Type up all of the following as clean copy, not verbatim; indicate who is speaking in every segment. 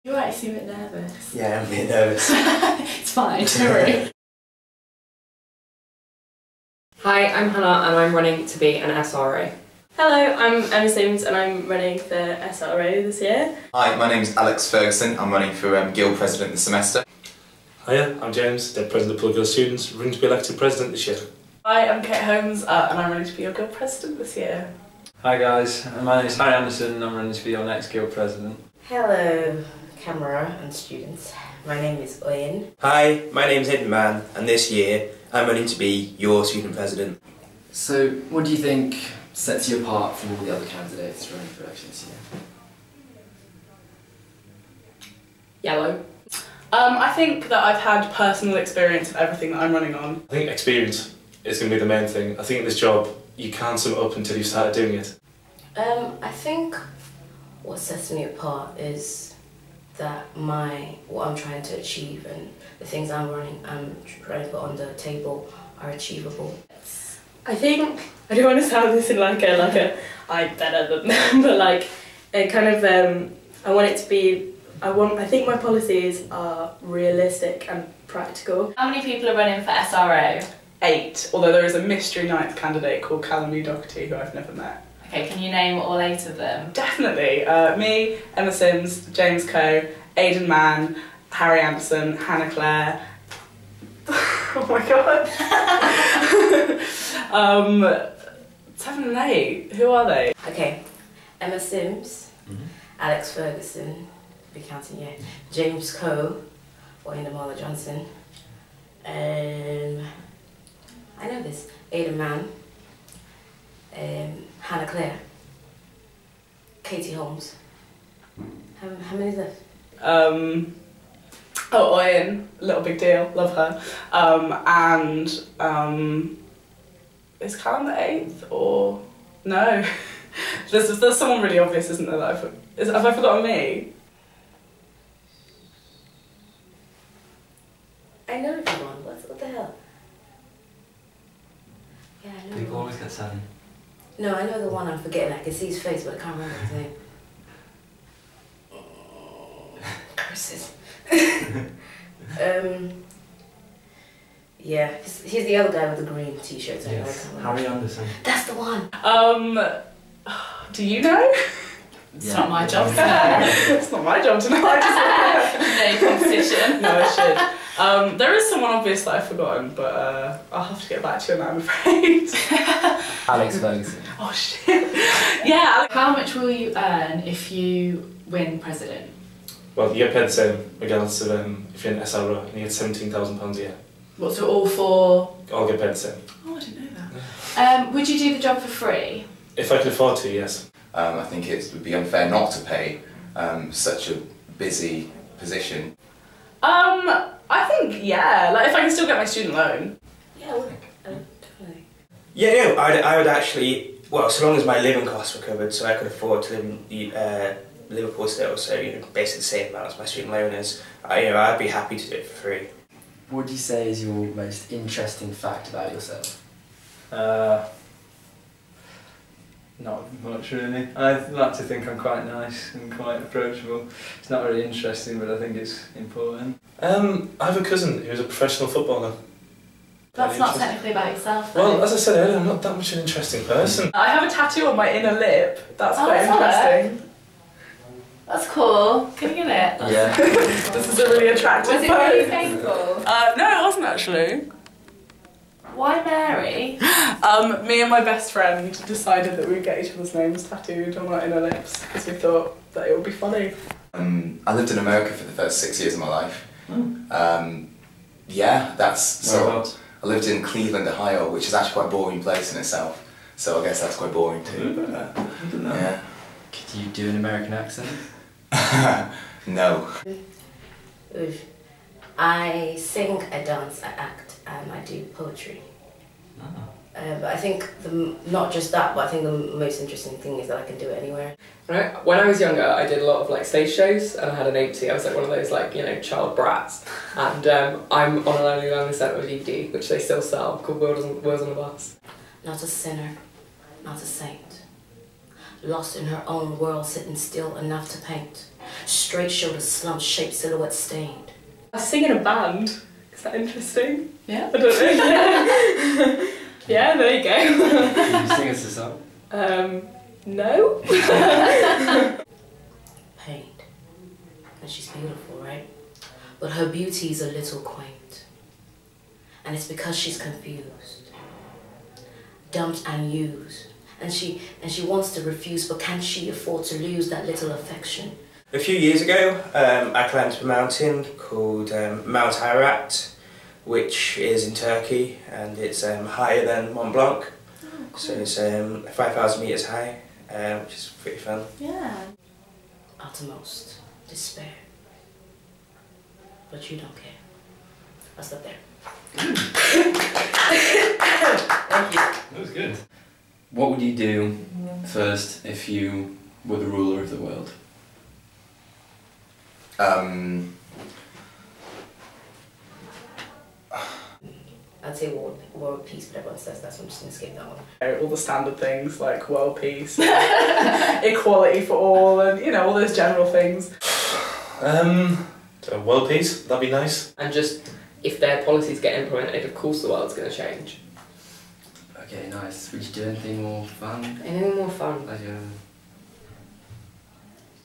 Speaker 1: You're right, you seem a bit nervous.
Speaker 2: Yeah, I'm a bit nervous.
Speaker 1: It's fine, don't worry.
Speaker 3: Hi, I'm Hannah and I'm running to be an SRO.
Speaker 4: Hello, I'm Emma Sims and I'm running for SRO this year.
Speaker 5: Hi, my name's Alex Ferguson. I'm running for Guild President this semester.
Speaker 6: Hiya, I'm James, Deputy President of Political Students, running to be elected President this year.
Speaker 7: Hi, I'm Kate Holmes and I'm running to be your Guild President this year.
Speaker 8: Hi guys, my name is Harry Anderson and I'm running to be your next Guild President.
Speaker 9: Hello, camera and students. My name is Owen.
Speaker 2: Hi, my name's Hayden Mann, and this year I'm running to be your Student President.
Speaker 10: So, what do you think sets you apart from all the other candidates running for election this year?
Speaker 3: Yellow.
Speaker 7: I think that I've had personal experience of everything that I'm running on.
Speaker 6: I think experience is going to be the main thing. I think in this job, you can't sum it up until you've started doing it.
Speaker 9: I think what sets me apart is that what I'm trying to achieve and the things I'm trying to put on the table are achievable.
Speaker 4: I think, I don't want to sound this in like a I'm better than them, but like, it kind of, I want it to be, I think my policies are realistic and practical.
Speaker 1: How many people are running for SRO?
Speaker 7: 8, although there is a mystery 9th candidate called Callum New Doherty who I've never met.
Speaker 1: Okay, can you name all 8 of them?
Speaker 7: Definitely. Me, Emma Sims, James Coe, Aidan Mann, Harry Anderson, Hannah Clare. Oh my god. 7 and 8. Who are they?
Speaker 9: Okay, Emma Sims, Alex Ferguson, be counting yet, James Coe, or Indamola Johnson, I know this, Aidan Mann, Hannah Clare, Katie Holmes. How many left?
Speaker 7: Oh, Owen, Little Big Deal, love her. Is Callum the 8th or no? there's someone really obvious, isn't there? That have I forgotten me?
Speaker 9: I know everyone. What the hell? Yeah, I know.
Speaker 8: People always get 7.
Speaker 9: No, I know the one I'm forgetting. I can see his face, but I can't remember his name. Curses. Yeah, he's the other guy with the green t-shirt.
Speaker 8: Yes, Harry Anderson.
Speaker 9: That's the one.
Speaker 7: Do you know?
Speaker 1: It's not my job to know.
Speaker 7: It's not my job to know. I just
Speaker 1: No competition.
Speaker 7: No, I should. There is someone obvious that I've forgotten, but I'll have to get back to you on that, I'm afraid.
Speaker 10: Alex Ferguson.
Speaker 7: Oh shit. Yeah.
Speaker 1: How much will you earn if you win president?
Speaker 6: Well, you get paid the same regardless of if you're an SRO, and you get £17,000 a year.
Speaker 1: What, so all four?
Speaker 6: I'll get paid the same.
Speaker 7: Oh, I didn't know that.
Speaker 1: Would you do the job for free?
Speaker 6: If I could afford to, yes.
Speaker 5: I think it would be unfair not to pay such a busy position.
Speaker 7: I think, yeah, like if I can still get my student loan.
Speaker 9: Yeah, I would. Definitely.
Speaker 2: Yeah, no, I would actually, well, so long as my living costs were covered, so I could afford to live in Liverpool still, so basically the same amount as my student loan is, I'd be happy to do it for free.
Speaker 10: What would you say is your most interesting fact about yourself?
Speaker 8: Not much really. I like to think I'm quite nice and quite approachable. It's not really interesting, but I think it's important.
Speaker 6: I have a cousin who's a professional footballer.
Speaker 1: That's not technically about yourself, though.
Speaker 6: Well, as I said earlier, I'm not that much an interesting person.
Speaker 7: I have a tattoo on my inner lip. That's quite
Speaker 1: that's
Speaker 7: interesting.
Speaker 1: That's cool. Can you get it?
Speaker 10: Yeah.
Speaker 7: This is a really attractive
Speaker 1: Was it
Speaker 7: pose.
Speaker 1: really painful?
Speaker 7: No, it wasn't actually.
Speaker 1: Why Mary?
Speaker 7: Me and my best friend decided that we'd get each other's names tattooed on our inner lips because we thought that it would be funny.
Speaker 5: I lived in America for the first 6 years of my life. Yeah, I lived in Cleveland, Ohio, which is actually quite a boring place in itself. So I guess that's quite boring too. But, yeah.
Speaker 10: Could you do an American accent?
Speaker 5: No.
Speaker 9: I sing, I dance, I act, and I do poetry. But I think not just that, but I think the most interesting thing is that I can do it anywhere.
Speaker 3: When I was younger, I did a lot of like stage shows, and I had an agency. I was like one of those like child brats, and I'm on an Only Lonely Centre with DVD, which they still sell, called Wheels on the Bus.
Speaker 9: Not a sinner, not a saint, lost in her own world, sitting still enough to paint. Straight shoulders, slumped, shaped, silhouette stained.
Speaker 4: I sing in a band. Is that interesting?
Speaker 1: Yeah.
Speaker 4: I don't know. Yeah, there you go.
Speaker 10: Can you sing us a song?
Speaker 4: No.
Speaker 9: Paint. And she's beautiful, right? But her beauty is a little quaint. And it's because she's confused. Dumped and used. And she wants to refuse, but can she afford to lose that little affection?
Speaker 2: A few years ago, I climbed up a mountain called Mount Ararat, which is in Turkey, and it's higher than Mont Blanc.
Speaker 1: Oh, cool.
Speaker 2: So it's 5,000 metres high, which is pretty fun.
Speaker 1: Yeah.
Speaker 9: Uttermost despair. But you don't care. I'll stop there.
Speaker 10: Thank you. That was good. What would you do first if you were the ruler of the world?
Speaker 9: I'd say world peace, but everyone says that, so I'm just going to skip that one.
Speaker 7: All the standard things like world peace, equality for all, and you know, all those general things.
Speaker 6: World peace, that'd be nice.
Speaker 3: And just, if their policies get implemented, of course the world's going to change.
Speaker 10: Okay, nice. Would you do anything more fun?
Speaker 9: Anything more fun?
Speaker 10: Like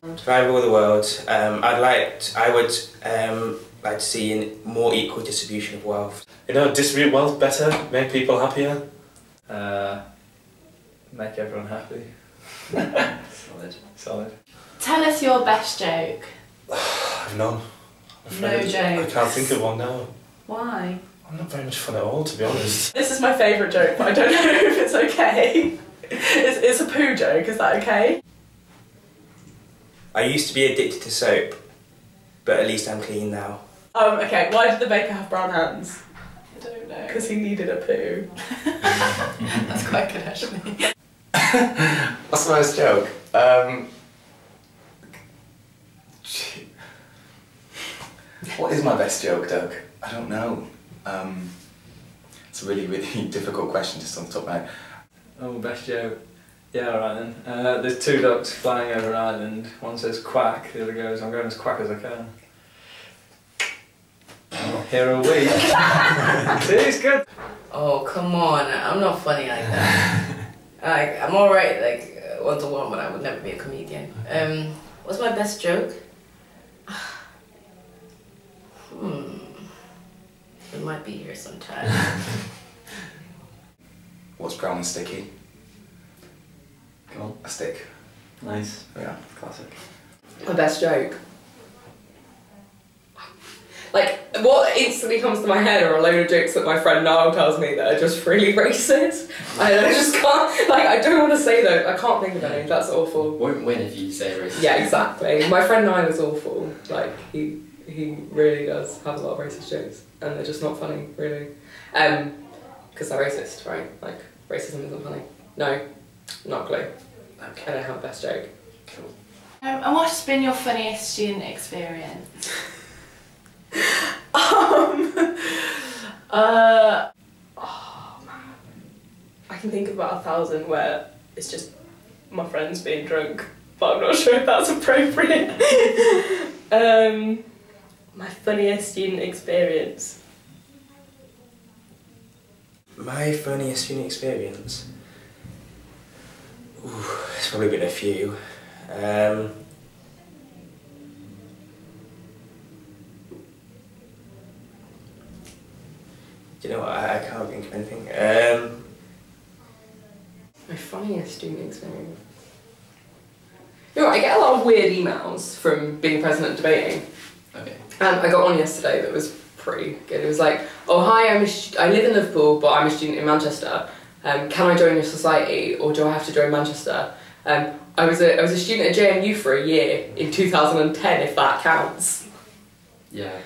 Speaker 2: If I rule the world, I would like to see a more equal distribution of wealth.
Speaker 6: You know, distribute wealth better, make people happier.
Speaker 8: Make everyone happy.
Speaker 10: Solid.
Speaker 8: Solid.
Speaker 1: Tell us your best joke.
Speaker 6: I've none. I'm
Speaker 1: No
Speaker 6: afraid. I
Speaker 1: jokes.
Speaker 6: can't think of one now.
Speaker 1: Why?
Speaker 6: I'm not very much fun at all, to be honest.
Speaker 7: This is my favourite joke, but I don't know if it's okay. It's a poo joke, is that okay?
Speaker 2: I used to be addicted to soap, but at least I'm clean now.
Speaker 7: Okay, why did the baker have brown hands?
Speaker 1: I don't know.
Speaker 7: Because he needed a poo.
Speaker 1: That's quite good, actually.
Speaker 5: What's the worst joke? What is my best joke, Doug? I don't know. It's a really, really difficult question just on the top of my head.
Speaker 8: Oh, best joke. Yeah, alright then. There's two ducks flying over Ireland. One says quack, the other goes, I'm going as quack as I can. Oh, here are we. See, it's good.
Speaker 9: Oh, come on. I'm not funny like that. Like, I'm alright, like, one-to-one, but I would never be a comedian. What's my best joke? It might be here sometime.
Speaker 5: What's brown and sticky?
Speaker 10: Come on.
Speaker 5: A stick.
Speaker 10: Nice.
Speaker 5: Yeah.
Speaker 10: Classic.
Speaker 3: My best joke. Like, what instantly comes to my head are a load of jokes that my friend Niall tells me that are just really racist. And I just can't, like, I don't want to say those. I can't think of any. That's awful.
Speaker 10: Won't win if you say racist.
Speaker 3: Yeah, exactly. My friend Niall is awful. Like, he really does have a lot of racist jokes. And they're just not funny, really. Because they're racist, right? Like, racism isn't funny. No, not a clue.
Speaker 10: Okay.
Speaker 3: I don't have a best joke.
Speaker 10: Cool.
Speaker 1: And what has been your funniest student experience?
Speaker 4: Oh man, I can think of about 1,000 where it's just my friends being drunk, but I'm not sure if that's appropriate. My funniest student experience.
Speaker 2: My funniest student experience? Ooh, there's probably been a few. Do you know what? I can't think of anything.
Speaker 3: My funniest student experience. You know what, I get a lot of weird emails from being present at debating.
Speaker 10: Okay.
Speaker 3: I got one yesterday that was pretty good. It was like, oh hi, I live in Liverpool, but I'm a student in Manchester. Can I join your society, or do I have to join Manchester? I was a student at JMU for a year in 2010, if that counts.
Speaker 10: Yeah.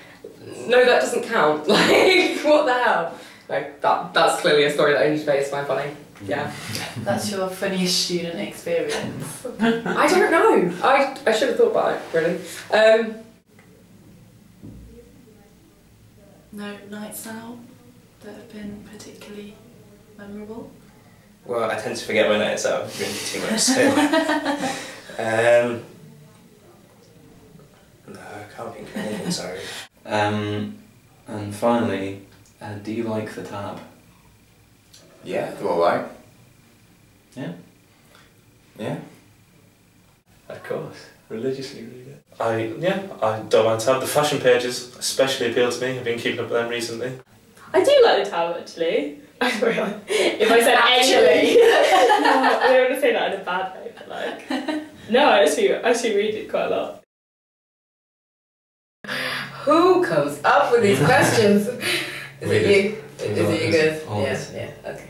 Speaker 3: No, that doesn't count. Like, what the hell? Like, that's clearly a story that I need to make find funny. Yeah.
Speaker 1: That's your funniest student experience.
Speaker 3: I don't know. I should have thought about it, really.
Speaker 1: No nights out that have been particularly memorable?
Speaker 2: Well, I tend to forget my nights out. I've been too much, so... No, I can't think of anything, sorry.
Speaker 10: And finally, do you like the Tab?
Speaker 5: Yeah, they're alright.
Speaker 10: Yeah?
Speaker 5: Yeah.
Speaker 8: Of course. Religiously read it.
Speaker 6: I don't mind Tab. The fashion pages especially appeal to me. I've been keeping up with them recently.
Speaker 4: I do like the Tab actually. I realise if I said actually, no, I don't want to say that in a bad way, but like, no, I actually read it quite a lot.
Speaker 3: Who comes up with these questions? Is it you? Is it you guys?
Speaker 10: Always.
Speaker 3: Yeah, okay.